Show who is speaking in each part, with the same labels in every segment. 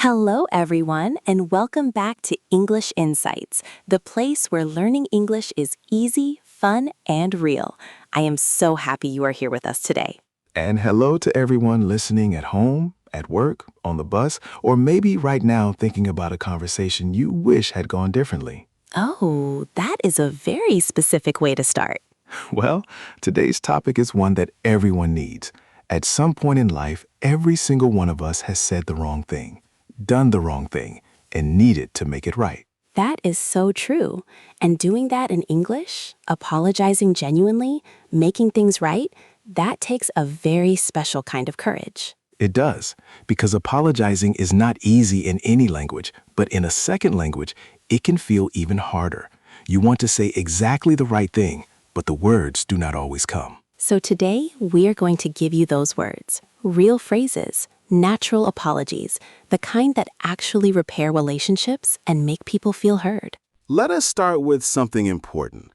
Speaker 1: Hello, everyone, and welcome back to English Insights, the place where learning English is easy, fun, and real. I am so happy you are here with us today.
Speaker 2: And hello to everyone listening at home, at work, on the bus, or maybe right now thinking about a conversation you wish had gone differently.
Speaker 1: Oh, that is a very specific way to start.
Speaker 2: Well, today's topic is one that everyone needs. At some point in life, every single one of us has said the wrong thing, done the wrong thing, and needed to make it right.
Speaker 1: That is so true. And doing that in English, apologizing genuinely, making things right, that takes a very special kind of courage.
Speaker 2: It does, because apologizing is not easy in any language, but in a second language, it can feel even harder. You want to say exactly the right thing, but the words do not always come.
Speaker 1: So today, we are going to give you those words, real phrases, natural apologies, the kind that actually repair relationships and make people feel heard.
Speaker 3: Let us start with something important.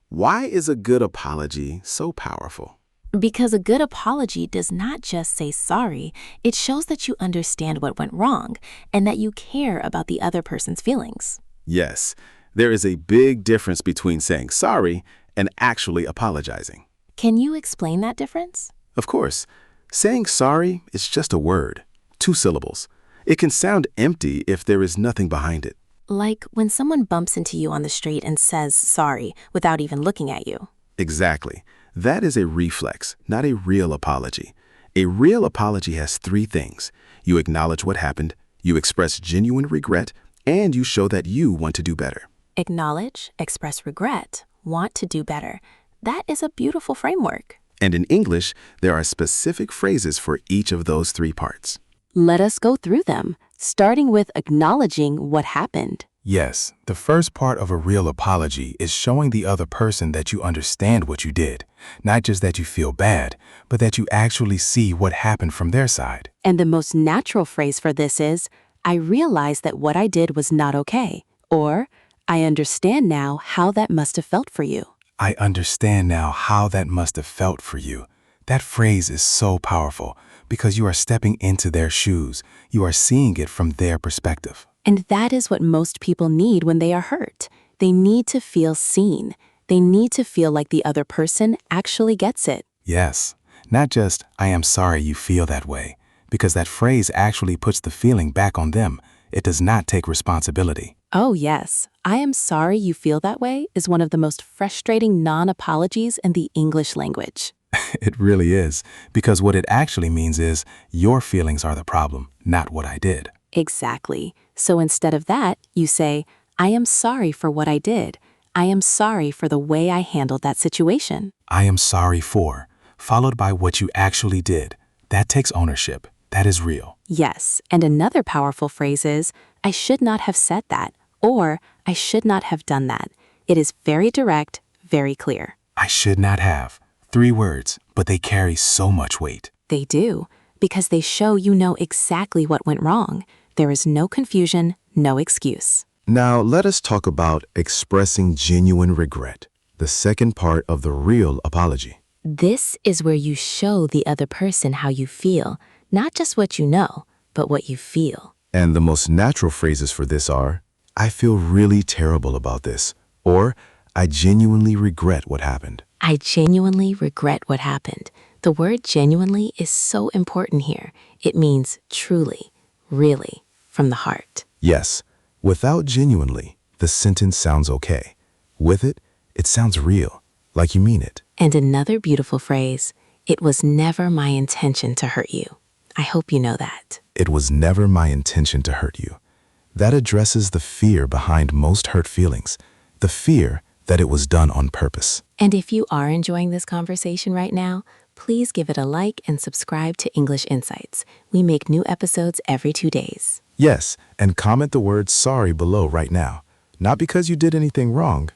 Speaker 3: Why is a good apology so powerful?
Speaker 1: Because a good apology does not just say sorry, it shows that you understand what went wrong and that you care about the other person's feelings.
Speaker 3: Yes, there is a big difference between saying sorry and actually apologizing.
Speaker 1: Can you explain that difference?
Speaker 3: Of course, saying sorry is just a word, 2 syllables. It can sound empty if there is nothing behind it.
Speaker 1: Like when someone bumps into you on the street and says sorry without even looking at you.
Speaker 3: Exactly. That is a reflex, not a real apology. A real apology has 3 things. You acknowledge what happened, you express genuine regret, and you show that you want to do better.
Speaker 1: Acknowledge, express regret, want to do better. That is a beautiful framework.
Speaker 3: And in English, there are specific phrases for each of those 3 parts.
Speaker 1: Let us go through them, starting with acknowledging what happened.
Speaker 2: Yes, the first part of a real apology is showing the other person that you understand what you did. Not just that you feel bad, but that you actually see what happened from their side.
Speaker 1: And the most natural phrase for this is, I realize that what I did was not okay. Or, I understand now how that must have felt for you.
Speaker 2: I understand now how that must have felt for you. That phrase is so powerful because you are stepping into their shoes. You are seeing it from their perspective.
Speaker 1: And that is what most people need when they are hurt. They need to feel seen. They need to feel like the other person actually gets it.
Speaker 2: Yes, not just, I am sorry you feel that way, because that phrase actually puts the feeling back on them. It does not take responsibility.
Speaker 1: Oh, yes. I am sorry you feel that way is one of the most frustrating non-apologies in the English language.
Speaker 2: It really is, because what it actually means is your feelings are the problem, not what I did.
Speaker 1: Exactly. So instead of that, you say, I am sorry for what I did. I am sorry for the way I handled that situation.
Speaker 2: I am sorry for, followed by what you actually did. That takes ownership. That is real.
Speaker 1: Yes, and another powerful phrase is, I should not have said that, or I should not have done that. It is very direct, very clear.
Speaker 2: I should not have. 3 words, but they carry so much weight.
Speaker 1: They do, because they show you know exactly what went wrong. There is no confusion, no excuse.
Speaker 3: Now, let us talk about expressing genuine regret, the second part of the real apology.
Speaker 1: This is where you show the other person how you feel, not just what you know, but what you feel.
Speaker 3: And the most natural phrases for this are, I feel really terrible about this, or I genuinely regret what happened.
Speaker 1: I genuinely regret what happened. The word genuinely is so important here. It means truly, really, from the heart.
Speaker 3: Yes, without genuinely, the sentence sounds okay. With it, it sounds real, like you mean it.
Speaker 1: And another beautiful phrase, it was never my intention to hurt you. I hope you know that.
Speaker 3: It was never my intention to hurt you. That addresses the fear behind most hurt feelings, the fear that it was done on purpose.
Speaker 1: And if you are enjoying this conversation right now, please give it a like and subscribe to English Insights. We make new episodes every 2 days.
Speaker 3: Yes, and comment the word sorry below right now. Not because you did anything wrong.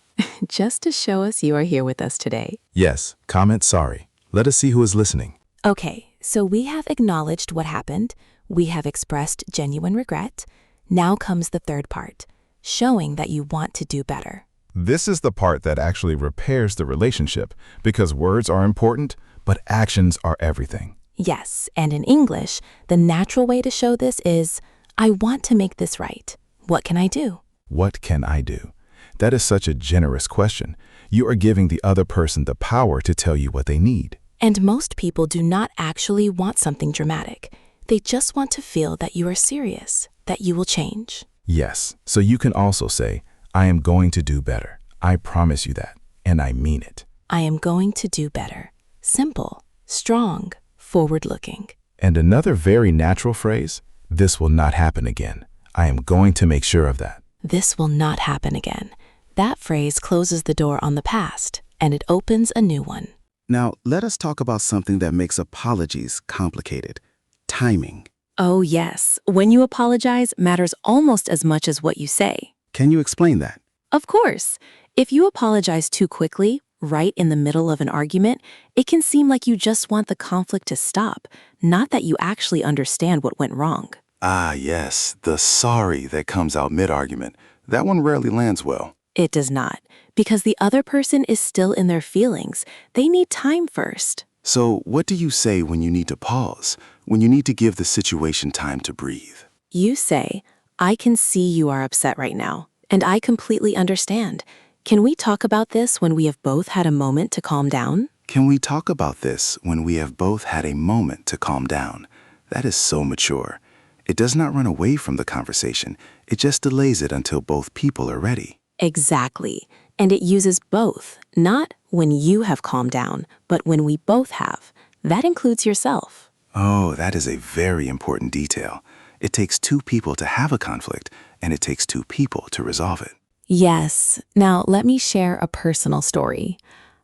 Speaker 1: Just to show us you are here with us today.
Speaker 3: Yes, comment sorry. Let us see who is listening.
Speaker 1: Okay, so we have acknowledged what happened. We have expressed genuine regret. Now comes the third part, showing that you want to do better.
Speaker 2: This is the part that actually repairs the relationship, because words are important, but actions are everything.
Speaker 1: Yes, and in English, the natural way to show this is, I want to make this right. What can I do?
Speaker 2: What can I do? That is such a generous question. You are giving the other person the power to tell you what they need.
Speaker 1: And most people do not actually want something dramatic. They just want to feel that you are serious, that you will change.
Speaker 2: Yes, so you can also say, I am going to do better. I promise you that, and I mean it.
Speaker 1: I am going to do better. Simple, strong, forward-looking.
Speaker 2: And another very natural phrase, this will not happen again. I am going to make sure of that.
Speaker 1: This will not happen again. That phrase closes the door on the past, and it opens a new one.
Speaker 3: Now, let us talk about something that makes apologies complicated. Timing.
Speaker 1: Oh, yes. When you apologize matters almost as much as what you say.
Speaker 3: Can you explain that?
Speaker 1: Of course. If you apologize too quickly, right in the middle of an argument, it can seem like you just want the conflict to stop, not that you actually understand what went wrong.
Speaker 4: Ah, yes, the sorry that comes out mid-argument. That one rarely lands well.
Speaker 1: It does not, because the other person is still in their feelings. They need time first.
Speaker 4: So what do you say when you need to pause, when you need to give the situation time to breathe?
Speaker 1: You say, I can see you are upset right now, and I completely understand. Can we talk about this when we have both had a moment to calm down?
Speaker 4: Can we talk about this when we have both had a moment to calm down? That is so mature. It does not run away from the conversation. It just delays it until both people are ready.
Speaker 1: Exactly. And it uses both, not when you have calmed down, but when we both have. That includes yourself.
Speaker 4: Oh, that is a very important detail. It takes two people to have a conflict, and it takes two people to resolve it.
Speaker 1: Yes. Now, let me share a personal story.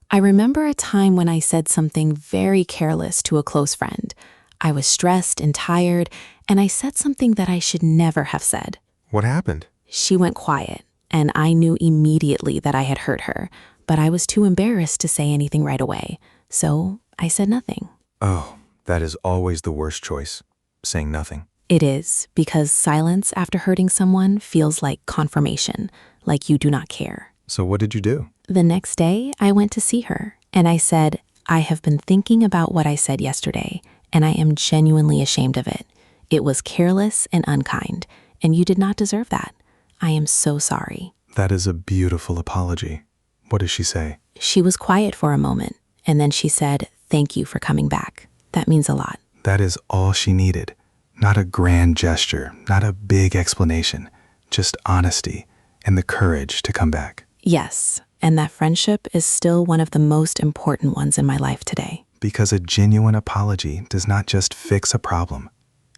Speaker 1: I remember a time when I said something very careless to a close friend. I was stressed and tired, and I said something that I should never have said.
Speaker 2: What happened?
Speaker 1: She went quiet, and I knew immediately that I had hurt her, but I was too embarrassed to say anything right away, so I said nothing.
Speaker 2: Oh, that is always the worst choice, saying nothing.
Speaker 1: It is, because silence after hurting someone feels like confirmation, like you do not care.
Speaker 2: So what did you do?
Speaker 1: The next day, I went to see her, and I said, I have been thinking about what I said yesterday, and I am genuinely ashamed of it. It was careless and unkind, and you did not deserve that. I am so sorry.
Speaker 2: That is a beautiful apology. What does she say?
Speaker 1: She was quiet for a moment, and then she said, thank you for coming back. That means a lot.
Speaker 2: That is all she needed. Not a grand gesture, not a big explanation, just honesty and the courage to come back.
Speaker 1: Yes, and that friendship is still one of the most important ones in my life today.
Speaker 2: Because a genuine apology does not just fix a problem,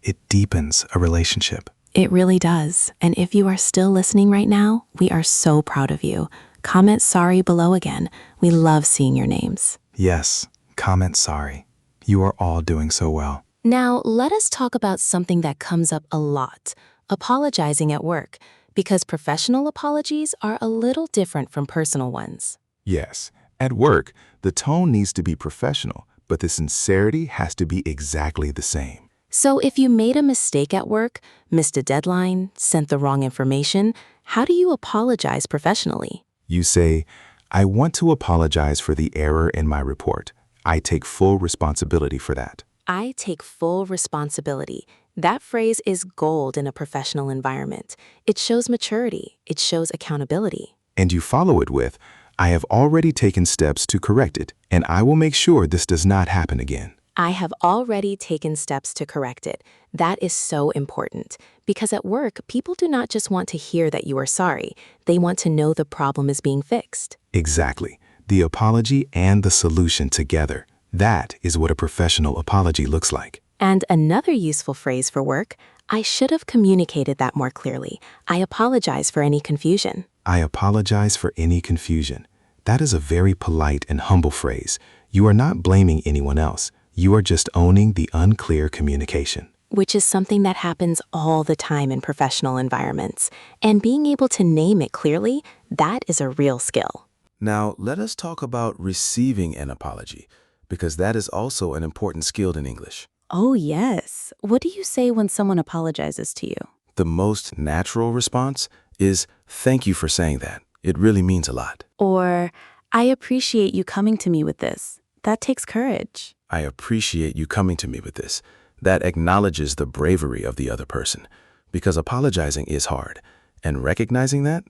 Speaker 2: it deepens a relationship.
Speaker 1: It really does. And if you are still listening right now, we are so proud of you. Comment sorry below again. We love seeing your names.
Speaker 2: Yes, comment sorry. You are all doing so well.
Speaker 1: Now, let us talk about something that comes up a lot, apologizing at work, because professional apologies are a little different from personal ones.
Speaker 2: Yes, at work, the tone needs to be professional, but the sincerity has to be exactly the same.
Speaker 1: So if you made a mistake at work, missed a deadline, sent the wrong information, how do you apologize professionally?
Speaker 2: You say, I want to apologize for the error in my report. I take full responsibility for that.
Speaker 1: I take full responsibility. That phrase is gold in a professional environment. It shows maturity. It shows accountability.
Speaker 2: And you follow it with, I have already taken steps to correct it, and I will make sure this does not happen again.
Speaker 1: I have already taken steps to correct it. That is so important, because at work, people do not just want to hear that you are sorry. They want to know the problem is being fixed.
Speaker 2: Exactly. The apology and the solution together. That is what a professional apology looks like.
Speaker 1: And another useful phrase for work, I should have communicated that more clearly. I apologize for any confusion.
Speaker 2: I apologize for any confusion. That is a very polite and humble phrase. You are not blaming anyone else. You are just owning the unclear communication.
Speaker 1: Which is something that happens all the time in professional environments. And being able to name it clearly, that is a real skill.
Speaker 3: Now, let us talk about receiving an apology, because that is also an important skill in English.
Speaker 1: Oh, yes. What do you say when someone apologizes to you?
Speaker 3: The most natural response is, thank you for saying that. It really means a lot.
Speaker 1: Or, I appreciate you coming to me with this. That takes courage.
Speaker 3: I appreciate you coming to me with this. That acknowledges the bravery of the other person. Because apologizing is hard, and recognizing that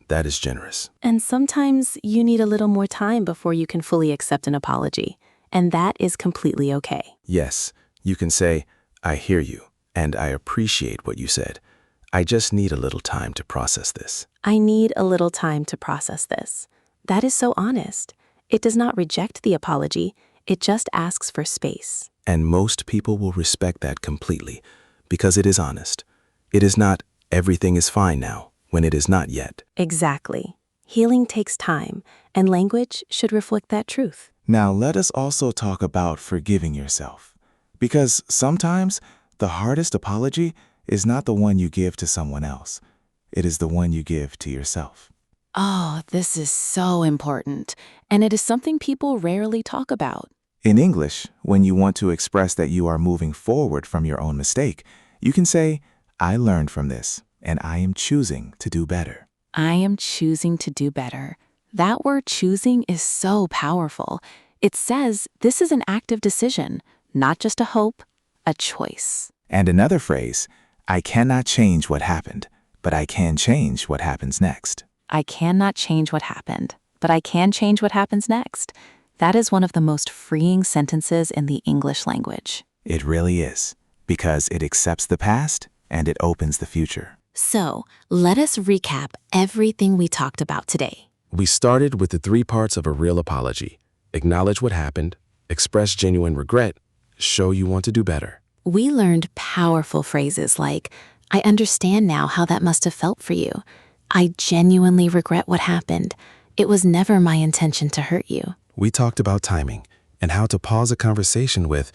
Speaker 3: is generous.
Speaker 1: And sometimes you need a little more time before you can fully accept an apology, and that is completely okay.
Speaker 3: Yes, you can say, I hear you, and I appreciate what you said. I just need a little time to process this.
Speaker 1: I need a little time to process this. That is so honest. It does not reject the apology, it just asks for space.
Speaker 3: And most people will respect that completely, because it is honest. It is not, everything is fine now, when it is not yet.
Speaker 1: Exactly. Healing takes time, and language should reflect that truth.
Speaker 2: Now let us also talk about forgiving yourself. Because sometimes the hardest apology is not the one you give to someone else. It is the one you give to yourself.
Speaker 1: Oh, this is so important, and it is something people rarely talk about.
Speaker 2: In English, when you want to express that you are moving forward from your own mistake, you can say, I learned from this, and I am choosing to do better.
Speaker 1: I am choosing to do better. That word choosing is so powerful. It says this is an active decision, not just a hope, a choice.
Speaker 2: And another phrase, I cannot change what happened, but I can change what happens next.
Speaker 1: I cannot change what happened, but I can change what happens next. That is one of the most freeing sentences in the English language.
Speaker 2: It really is, because it accepts the past and it opens the future.
Speaker 1: So, let us recap everything we talked about today.
Speaker 3: We started with the 3 parts of a real apology. Acknowledge what happened, express genuine regret, show you want to do better.
Speaker 1: We learned powerful phrases like, I understand now how that must have felt for you. I genuinely regret what happened. It was never my intention to hurt you.
Speaker 3: We talked about timing and how to pause a conversation with,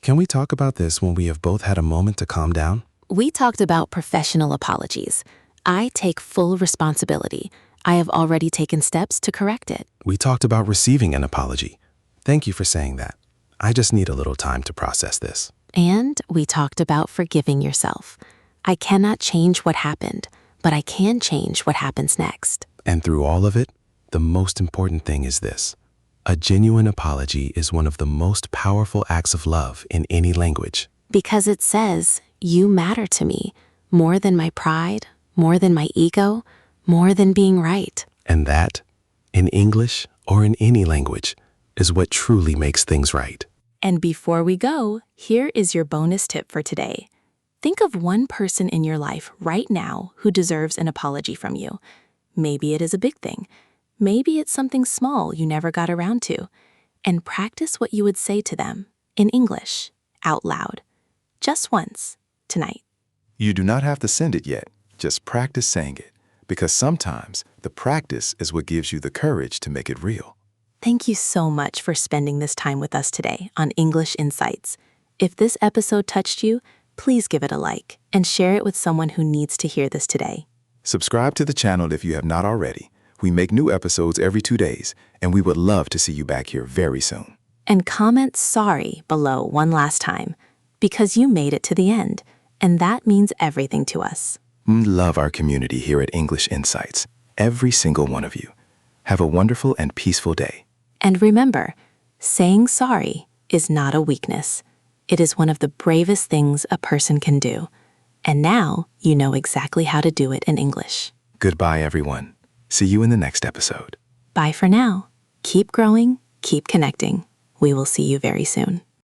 Speaker 3: can we talk about this when we have both had a moment to calm down?
Speaker 1: We talked about professional apologies. I take full responsibility. I have already taken steps to correct it.
Speaker 3: We talked about receiving an apology. Thank you for saying that. I just need a little time to process this.
Speaker 1: And we talked about forgiving yourself. I cannot change what happened, but I can change what happens next.
Speaker 3: And through all of it, the most important thing is this. A genuine apology is one of the most powerful acts of love in any language.
Speaker 1: Because it says, you matter to me, more than my pride, more than my ego, more than being right.
Speaker 3: And that, in English or in any language, is what truly makes things right.
Speaker 1: And before we go, here is your bonus tip for today. Think of one person in your life right now who deserves an apology from you. Maybe it is a big thing. Maybe it's something small you never got around to. And practice what you would say to them, in English, out loud. Just once, tonight.
Speaker 4: You do not have to send it yet. Just practice saying it, because sometimes the practice is what gives you the courage to make it real.
Speaker 1: Thank you so much for spending this time with us today on English Insights. If this episode touched you, please give it a like and share it with someone who needs to hear this today.
Speaker 4: Subscribe to the channel if you have not already. We make new episodes every 2 days, and we would love to see you back here very soon.
Speaker 1: And comment sorry below one last time, because you made it to the end, and that means everything to us.
Speaker 4: We love our community here at English Insights, every single one of you. Have a wonderful and peaceful day.
Speaker 1: And remember, saying sorry is not a weakness. It is one of the bravest things a person can do. And now you know exactly how to do it in English.
Speaker 4: Goodbye, everyone. See you in the next episode.
Speaker 1: Bye for now. Keep growing, keep connecting. We will see you very soon.